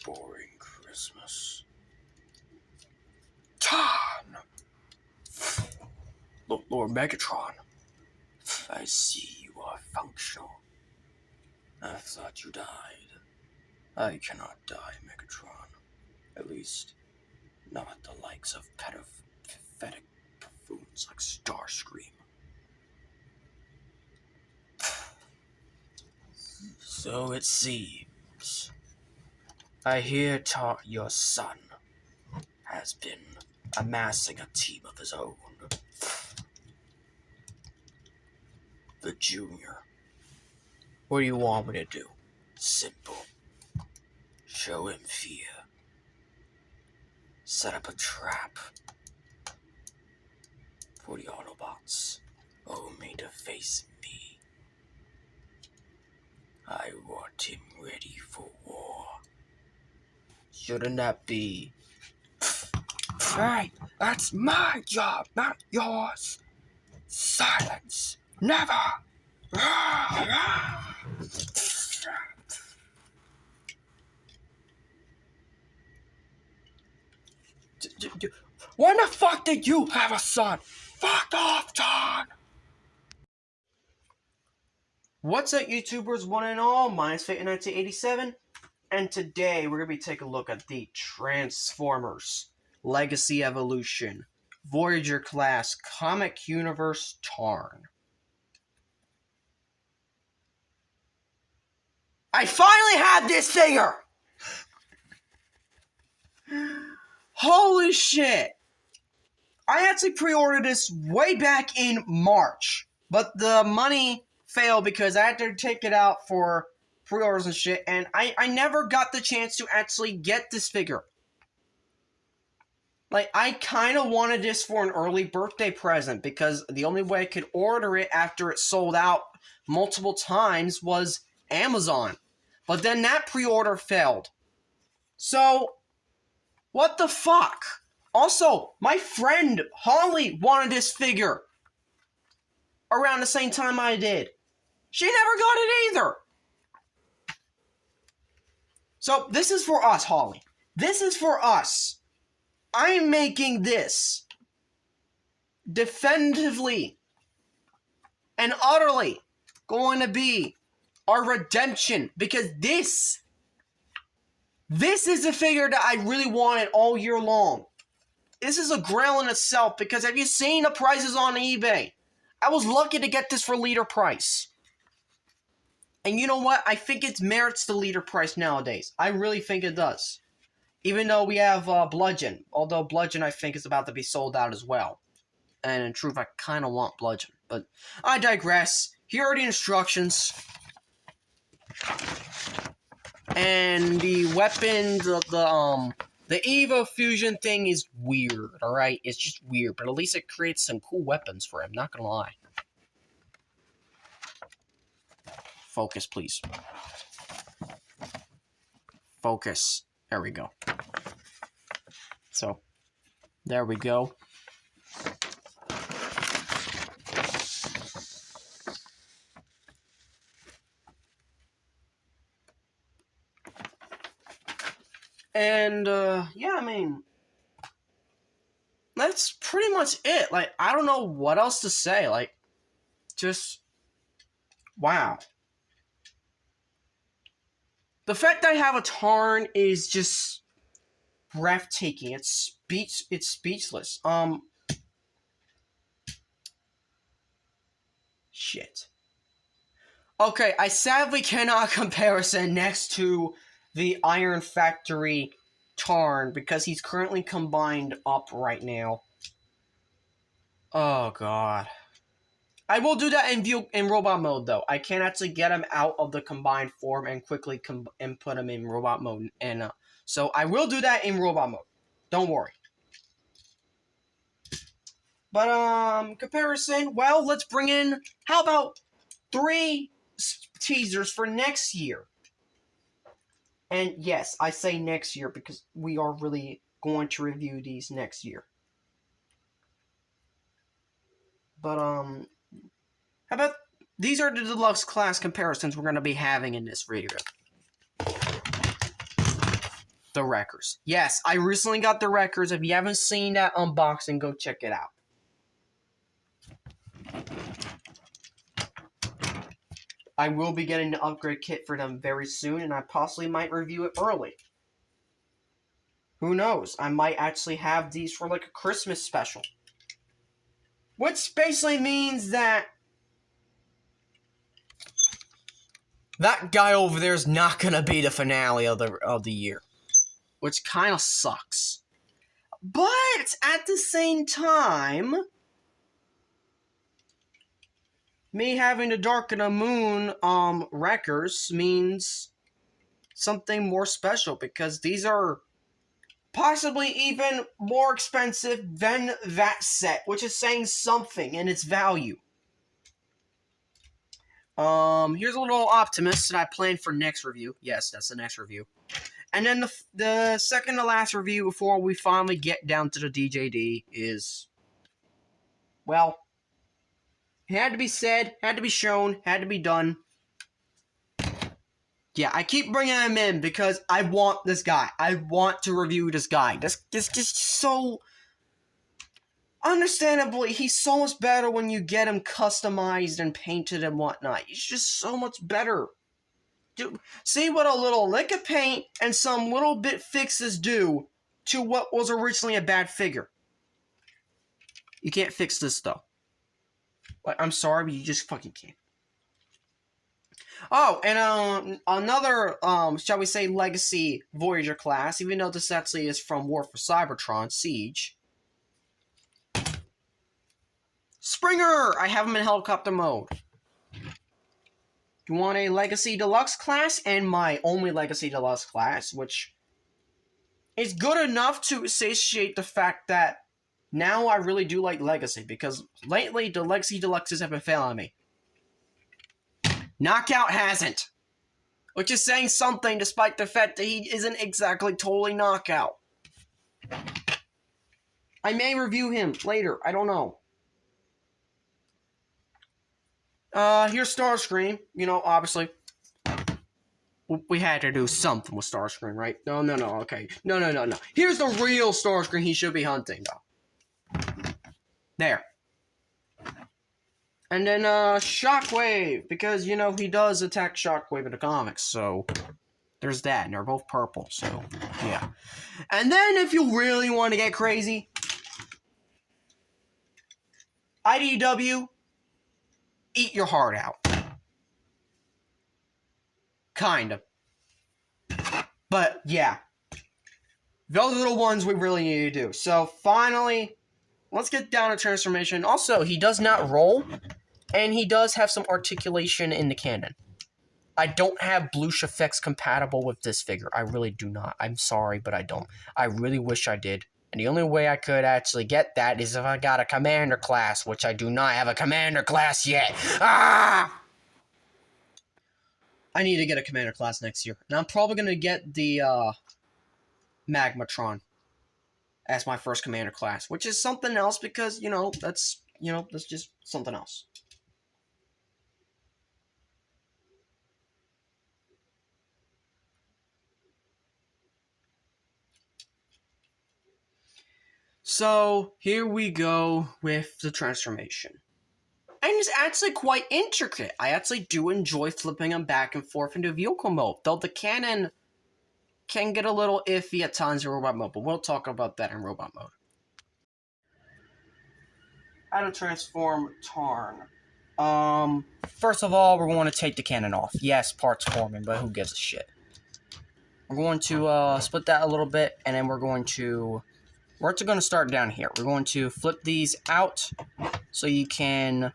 boring Christmas. Tarn! Lord Megatron, I see you are functional. I thought you died. I cannot die, Megatron. At least, not the likes of pathetic buffoons like Starscream. So it seems. I hear your son has been amassing a team of his own. The Junior. What do you want me to do? Simple. Show him fear. Set up a trap for the Autobots, only to face me. I want him ready for war. Shouldn't that be? Hey, that's my job, not yours. Silence. Never. When the fuck did you have a son? Fuck off, John! What's up, YouTubers, one and all? Mine's Fate in 1987, and today we're going to be taking a look at the Transformers Legacy Evolution Voyager class comic universe Tarn. I finally have this figure! Holy shit! I actually pre-ordered this way back in March, but the money failed because I had to take it out for pre-orders and shit, and I never got the chance to actually get this figure. Like, I kind of wanted this for an early birthday present because the only way I could order it after it sold out multiple times was Amazon. But then that pre-order failed. So, what the fuck? Also, my friend Holly wanted this figure around the same time I did. She never got it either. So, this is for us, Holly. This is for us. I'm making this definitively and utterly going to be our redemption, because this is a figure that I really wanted all year long. This is a grail in itself, because have you seen the prices on eBay? I was lucky to get this for leader price. And you know what? I think it merits the leader price nowadays. I really think it does. Even though we have Bludgeon. Although Bludgeon, I think, is about to be sold out as well. And in truth, I kind of want Bludgeon. But I digress. Here are the instructions. And the weapons, the Evo Fusion thing is weird, alright? It's just weird, but at least it creates some cool weapons for him, not gonna lie. Focus, please. Focus. There we go. So, there we go. And, yeah, I mean, that's pretty much it. Like, I don't know what else to say. Like, just, wow. The fact that I have a Tarn is just breathtaking. It's speechless. Shit. Okay, I sadly cannot comparison next to the Iron Factory Tarn, because he's currently combined up right now. Oh, God. I will do that in robot mode, though. I can actually get him out of the combined form and quickly and put him in robot mode. And so I will do that in robot mode. Don't worry. But, comparison, well, let's bring in, how about 3 teasers for next year? And yes, I say next year because we are really going to review these next year. But, how about, these are the deluxe class comparisons we're going to be having in this video. the Wreckers. Yes, I recently got the Wreckers. If you haven't seen that unboxing, go check it out. I will be getting the upgrade kit for them very soon, and I possibly might review it early. Who knows? I might actually have these for like a Christmas special. Which basically means that that guy over there is not going to be the finale of the year. Which kind of sucks. But at the same time, me having the Dark of the Moon Wreckers means something more special, because these are possibly even more expensive than that set, which is saying something in its value. Here's a little Optimus that I planned for next review. Yes, that's the next review. And then the second to last review before we finally get down to the DJD is, well, it had to be said, had to be shown, had to be done. Yeah, I keep bringing him in because I want this guy. I want to review this guy. This just so... Understandably, he's so much better when you get him customized and painted and whatnot. He's just so much better. Dude, see what a little lick of paint and some little bit fixes do to what was originally a bad figure. You can't fix this, though. I'm sorry, but you just fucking can't. Oh, and another, shall we say, Legacy Voyager class, even though this actually is from War for Cybertron, Siege. Springer! I have him in helicopter mode. You want a Legacy Deluxe class, and my only Legacy Deluxe class, which is good enough to satiate the fact that now I really do like Legacy, because lately the Legacy Deluxes have been failing me. Knockout hasn't. Which is saying something despite the fact that he isn't exactly totally Knockout. I may review him later, I don't know. Here's Starscream. You know, obviously, we had to do something with Starscream, right? No, okay. No. Here's the real Starscream he should be hunting, though. There. And then, Shockwave, because, you know, he does attack Shockwave in the comics, so there's that, and they're both purple, so, yeah. And then, if you really want to get crazy, IDW, eat your heart out. Kind of. But, yeah. Those are the ones we really need to do. So, finally, let's get down to transformation. Also, he does not roll, and he does have some articulation in the cannon. I don't have Bloosh effects compatible with this figure. I really do not. I'm sorry, but I don't. I really wish I did. And the only way I could actually get that is if I got a commander class, which I do not have a commander class yet. Ah! I need to get a commander class next year. And I'm probably going to get the Magmatron as my first commander class, which is something else because, that's just something else. So, here we go with the transformation. And it's actually quite intricate. I actually do enjoy flipping them back and forth into vehicle mode, though the cannon can get a little iffy at times in robot mode, but we'll talk about that in robot mode. How to transform Tarn. First of all, we're going to take the cannon off. Yes, parts forming, but who gives a shit? We're going to split that a little bit, and then we're going to start down here. We're going to flip these out so you can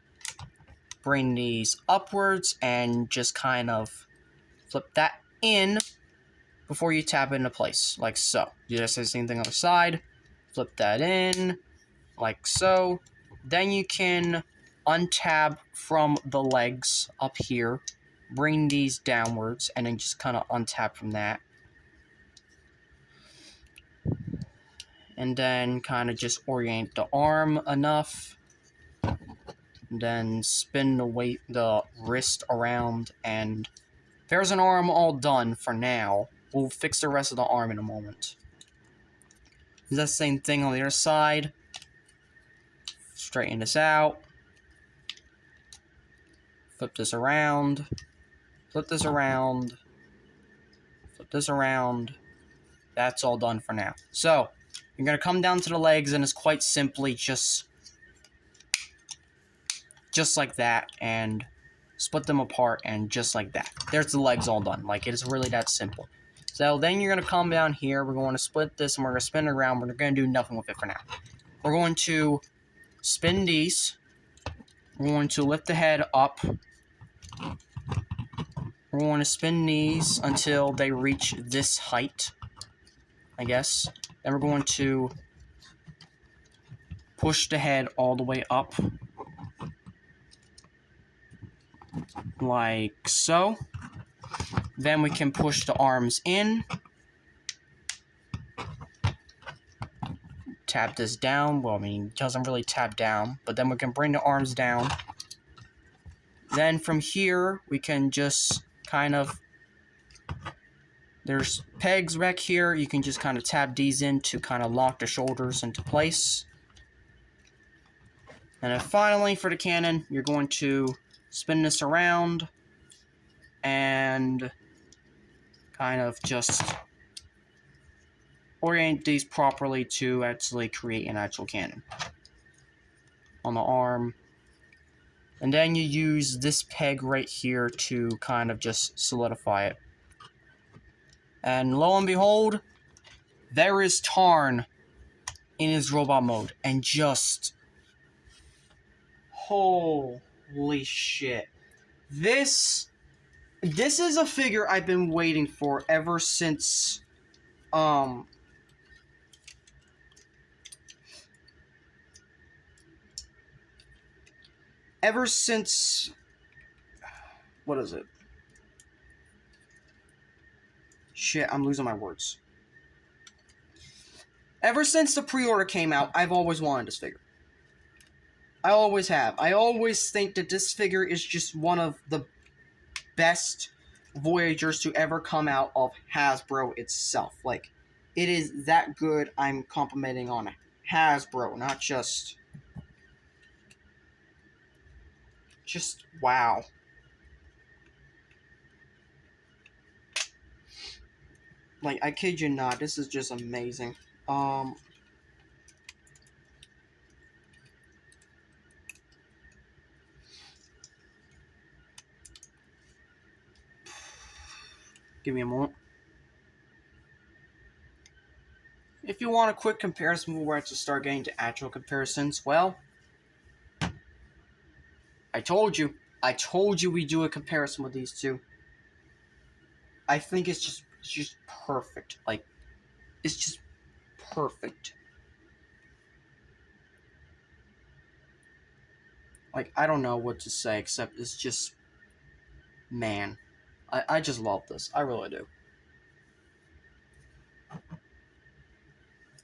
bring these upwards and just kind of flip that in before you tap it into place, like so. You just do the same thing on the side, flip that in, like so. Then you can untab from the legs up here, bring these downwards, and then just kind of untap from that. And then kind of just orient the arm enough. And then spin the wrist around, and there's an arm all done for now. We'll fix the rest of the arm in a moment. It's that same thing on the other side. Straighten this out. Flip this around. Flip this around. Flip this around. That's all done for now. So, you're going to come down to the legs, and it's quite simply just like that, and split them apart, and just like that. There's the legs all done. Like, it is really that simple. So, then you're going to come down here. We're going to split this, and we're going to spin it around. We're going to do nothing with it for now. We're going to spin these. We're going to lift the head up. We're going to spin these until they reach this height, I guess. Then we're going to push the head all the way up. Like so. Then we can push the arms in. Tap this down. Well, I mean, it doesn't really tap down. But then we can bring the arms down. Then from here, we can just kind of... There's pegs back here. You can just kind of tap these in to kind of lock the shoulders into place. And then finally, for the cannon, you're going to spin this around and kind of just orient these properly to actually create an actual cannon on the arm. And then you use this peg right here to kind of just solidify it. And lo and behold, there is Tarn in his robot mode. And just... holy shit. This is a figure I've been waiting for ever since... ever since... what is it? Shit, I'm losing my words. Ever since the pre-order came out, I've always wanted this figure. I always have. I always think that this figure is just one of the best Voyagers to ever come out of Hasbro itself. Like, it is that good. I'm complimenting on Hasbro, not just wow. Like, I kid you not, this is just amazing. Give me a moment. If you want a quick comparison before I have to start getting to actual comparisons, well, I told you we'd do a comparison with these two. I think it's just perfect. Like, it's just perfect. Like, I don't know what to say, except it's just... man. I just love this. I really do.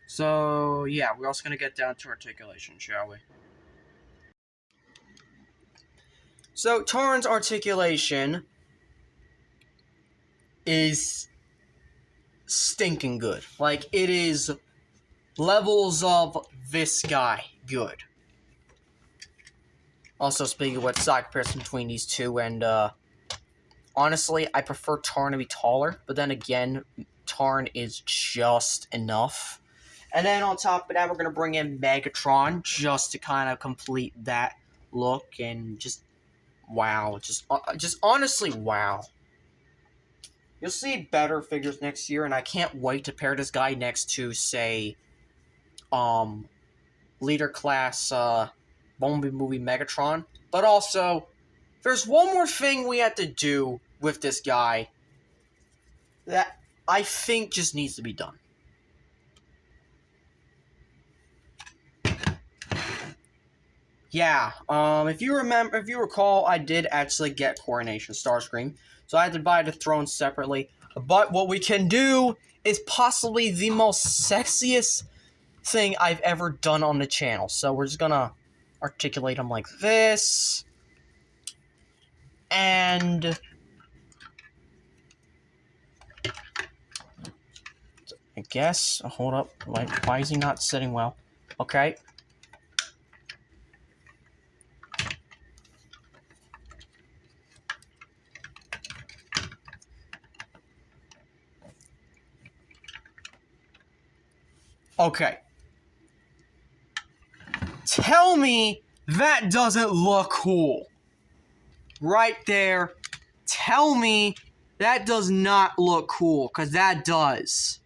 So, yeah, we're also going to get down to articulation, shall we? So, Tarn's articulation is stinking good. Like, it is levels of this guy good. Also, speaking of what side comparison between these two, and honestly, I prefer Tarn to be taller, but then again, Tarn is just enough. And then on top of that, we're going to bring in Megatron just to kind of complete that look, and just wow, just honestly wow. You'll see better figures next year, and I can't wait to pair this guy next to, say, Leader Class, Bumblebee Movie Megatron. But also, there's one more thing we have to do with this guy that I think just needs to be done. Yeah, if you recall, I did actually get Coronation Starscream, so I had to buy the throne separately. But what we can do is possibly the most sexiest thing I've ever done on the channel. So we're just gonna articulate him like this. And guess. Hold up. Why is he not sitting well? Okay. Okay. Tell me that doesn't look cool. Right there. Tell me that does not look cool, because that does.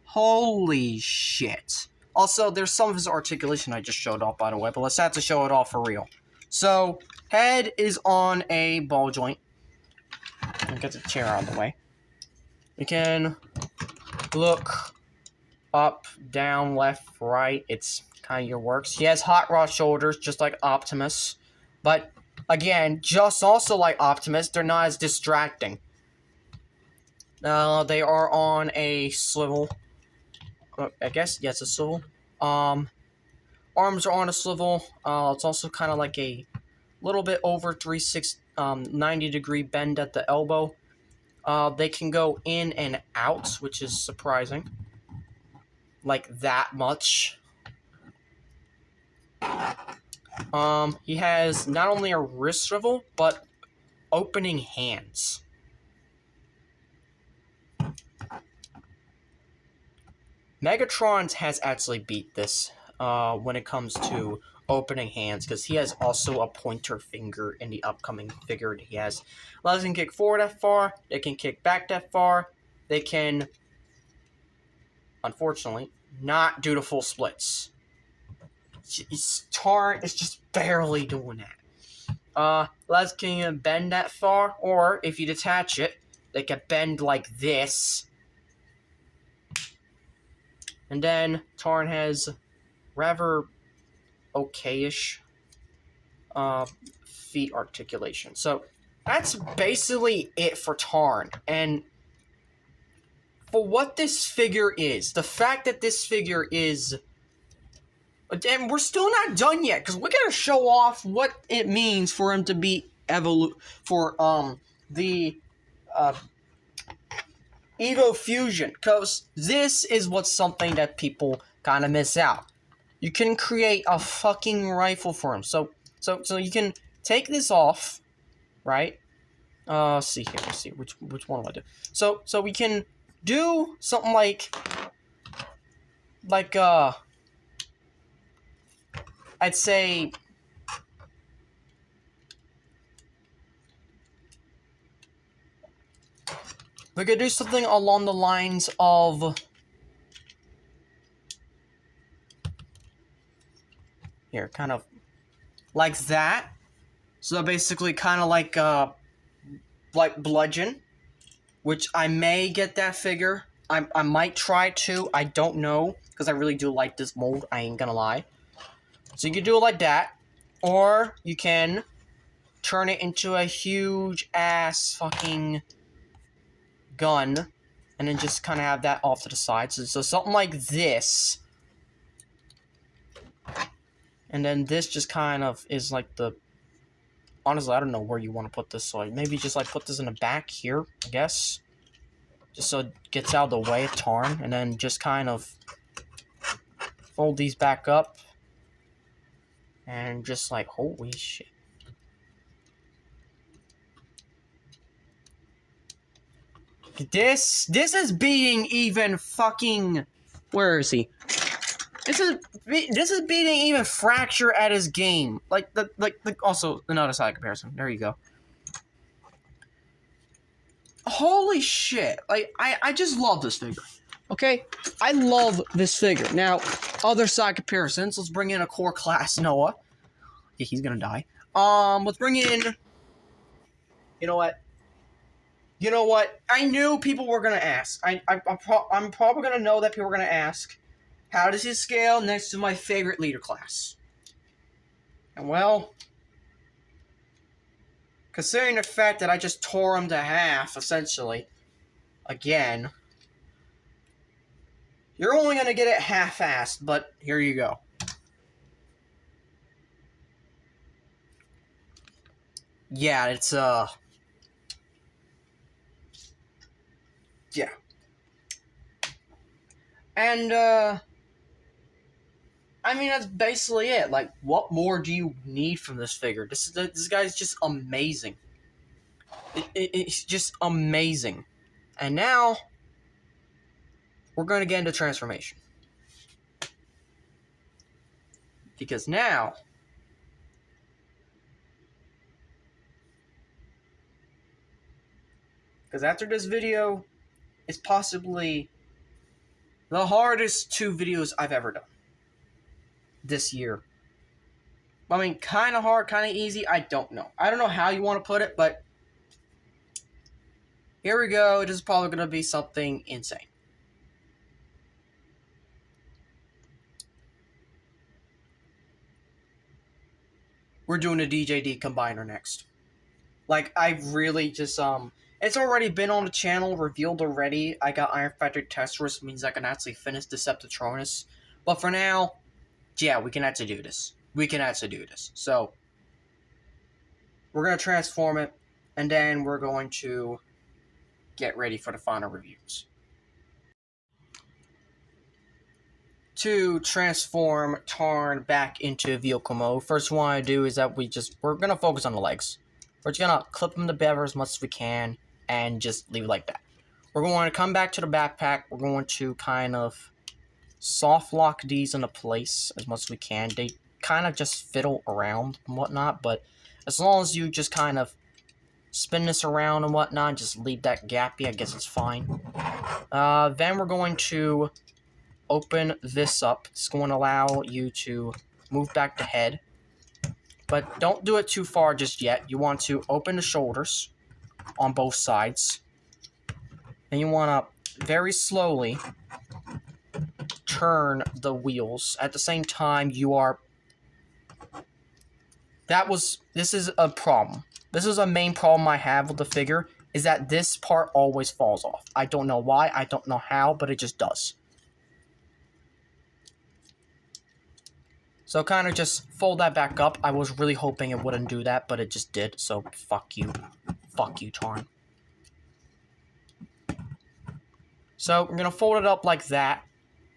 Holy shit. Also, there's some of his articulation I just showed off, by the way, but let's have to show it off for real. So, head is on a ball joint. I'll get the chair out of the way. We can look up, down, left, right. It's kind of your works. He has hot rod shoulders, just like Optimus. But, again, just also like Optimus, they're not as distracting. They are on a swivel. I guess, yes, a swivel. Arms are on a swivel. It's also kind of like a little bit over 90-degree bend at the elbow. They can go in and out, which is surprising. Like that much. He has not only a wrist swivel, but opening hands. Megatron has actually beat this when it comes to opening hands, because he has also a pointer finger in the upcoming figure that he has. Legs can kick forward that far, they can kick back that far, they can, unfortunately, not do the full splits. Tarn is just barely doing that. Legs can bend that far, or if you detach it, they can bend like this. And then Tarn has rather okay-ish feet articulation. So that's basically it for Tarn. And for what this figure is, the fact that this figure is... And we're still not done yet, because we gotta show off what it means for him to be the Evo Fusion, because this is what's something that people kind of miss out. You can create a fucking rifle for him. So you can take this off, right? Let's see here. Let's see which one do I do. So we can do something like I'd say. We could do something along the lines of... Here, kind of like that. So basically kind of like Bludgeon. Which I may get that figure. I might try to. I don't know. Because I really do like this mold. I ain't gonna lie. So you can do it like that. Or you can turn it into a huge ass fucking... gun, and then just kind of have that off to the side. So something like this, and then this just kind of is like the... Honestly, I don't know where you want to put this, so maybe just like put this in the back here, I guess, just so it gets out of the way of Tarn, and then just kind of fold these back up, and just like, holy shit. This is beating even fucking... Where is he? This is beating even Fracture at his game. Like also another side comparison. There you go. Holy shit! Like I just love this figure. Okay, I love this figure. Now, other side comparisons. Let's bring in a core class Noah. Yeah, he's gonna die. Let's bring in... You know what? You know what? I knew people were gonna ask. I'm probably gonna know that people are gonna ask, how does he scale next to my favorite leader class? And well, considering the fact that I just tore him to half, essentially, again, you're only gonna get it half-assed, but here you go. Yeah, it's yeah. And, I mean, that's basically it. Like, what more do you need from this figure? This guy's just amazing. It's just amazing. And now, we're going to get into transformation. Because now, because after this video, it's possibly the hardest 2 videos I've ever done this year. I mean, kind of hard, kind of easy, I don't know. I don't know how you want to put it, but here we go. This is probably going to be something insane. We're doing a DJD combiner next. Like, I really just, it's already been on the channel, revealed already. I got Iron Factory Tesarus, means I can actually finish Deceptitronus. But for now, yeah, we can actually do this. So, we're going to transform it, and then we're going to get ready for the final reviews. To transform Tarn back into vehicle mode, first what I want to do is that we're going to focus on the legs. We're just going to clip them together as much as we can and just leave it like that. We're going to come back to the backpack. We're going to kind of soft lock these into place as much as we can. They kind of just fiddle around and whatnot, but as long as you just kind of spin this around and whatnot, just leave that gappy, I guess it's fine. Then we're going to open this up. It's going to allow you to move back the head, but don't do it too far just yet. You want to open the shoulders on both sides, and you want to very slowly turn the wheels. At the same time, this is a problem. This is a main problem I have with the figure, is that this part always falls off. I don't know why, I don't know how, but it just does. So kind of just fold that back up. I was really hoping it wouldn't do that, but it just did, so fuck you. Fuck you, Tarn. So we're going to fold it up like that,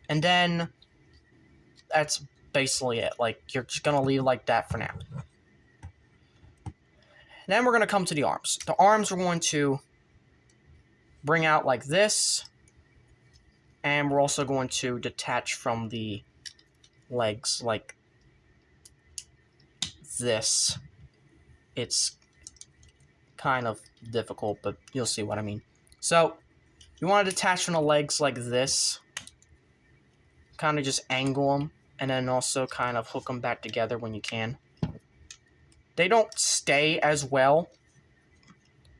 and then that's basically it. Like, you're just going to leave it like that for now. Then we're going to come to the arms. The arms we're going to bring out like this, and we're also going to detach from the legs like this. It's kind of difficult, but you'll see what I mean. So, you want to detach from the legs like this. Kind of just angle them, and then also kind of hook them back together when you can. They don't stay as well,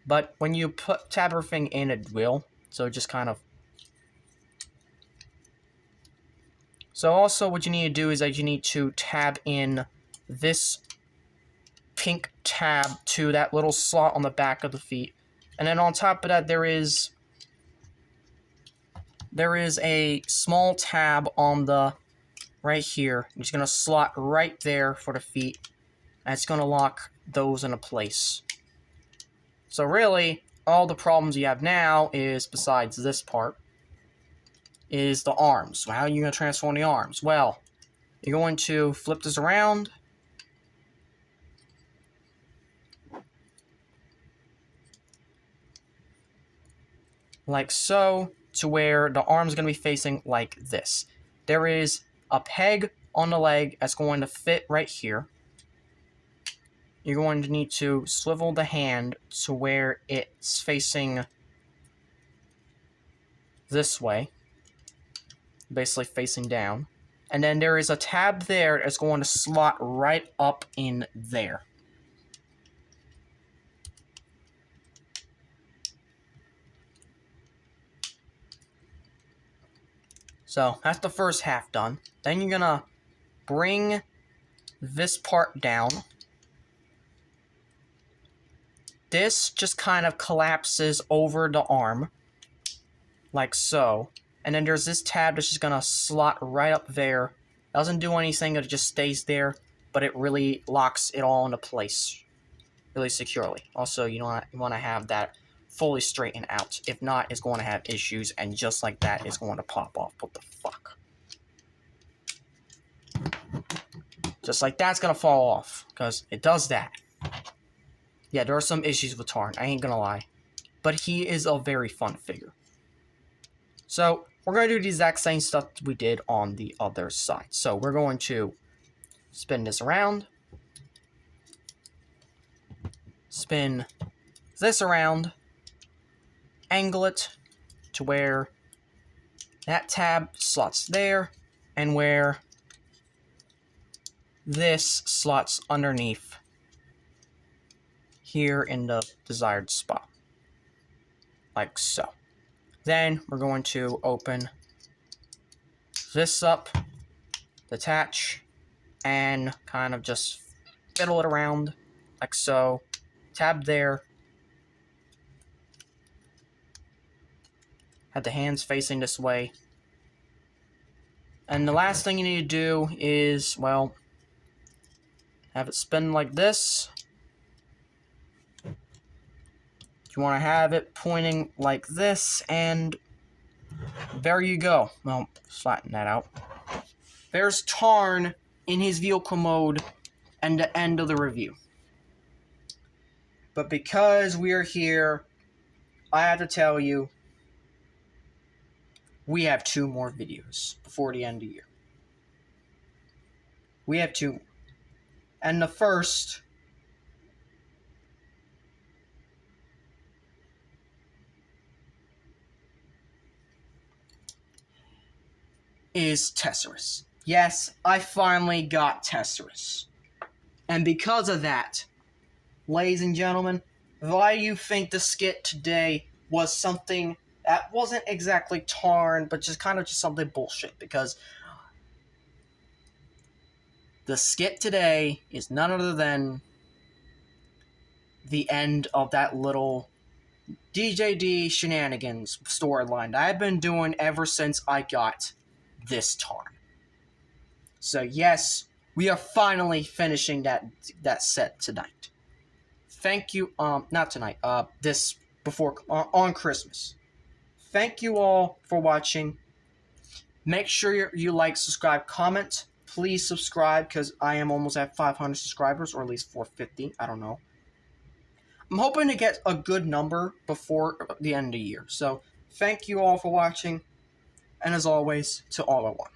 but when you tab everything in, it will. So just kind of. So also what you need to do is that you need to tab in this pink tab to that little slot on the back of the feet. And then on top of that, there is a small tab on the right here. It's going to slot right there for the feet. And it's going to lock those into place. So really, all the problems you have now is, besides this part, is the arms. So how are you going to transform the arms? Well, you're going to flip this around. Like so, to where the arm is going to be facing like this. There is a peg on the leg that's going to fit right here. You're going to need to swivel the hand to where it's facing this way. Basically facing down. And then there is a tab there that's going to slot right up in there. So, that's the first half done. Then you're gonna bring this part down. This just kind of collapses over the arm, like so. And then there's this tab that's just gonna slot right up there. Doesn't do anything, it just stays there, but it really locks it all into place really securely. Also, you want to have that fully straighten out. If not, it's going to have issues, and just like that, it's going to pop off. What the fuck? Just like that's going to fall off, because it does that. Yeah, there are some issues with Tarn, I ain't gonna lie. But he is a very fun figure. So, we're going to do the exact same stuff we did on the other side. So, we're going to spin this around. Spin this around. Angle it to where that tab slots there. And where this slots underneath here in the desired spot. Like so. Then we're going to open this up, detach, and kind of just fiddle it around like so. Tab there. Have the hands facing this way. And the last thing you need to do is, well, have it spin like this. You want to have it pointing like this, and there you go. Well, flatten that out. There's Tarn in his vehicle mode and the end of the review. But because we are here, I have to tell you, we have 2 more videos before the end of the year. We have 2 more. And the first is Tesarus. Yes, I finally got Tesarus. And because of that, ladies and gentlemen, why you think the skit today was something that wasn't exactly Tarn, but just kind of just something bullshit, because the skit today is none other than the end of that little DJD shenanigans storyline that I've been doing ever since I got this Tarn. So yes, we are finally finishing that set tonight. Thank you, not tonight, this before, on Christmas. Thank you all for watching. Make sure you like, subscribe, comment. Please subscribe, because I am almost at 500 subscribers, or at least 450, I don't know. I'm hoping to get a good number before the end of the year. So, thank you all for watching, and as always, to all are one.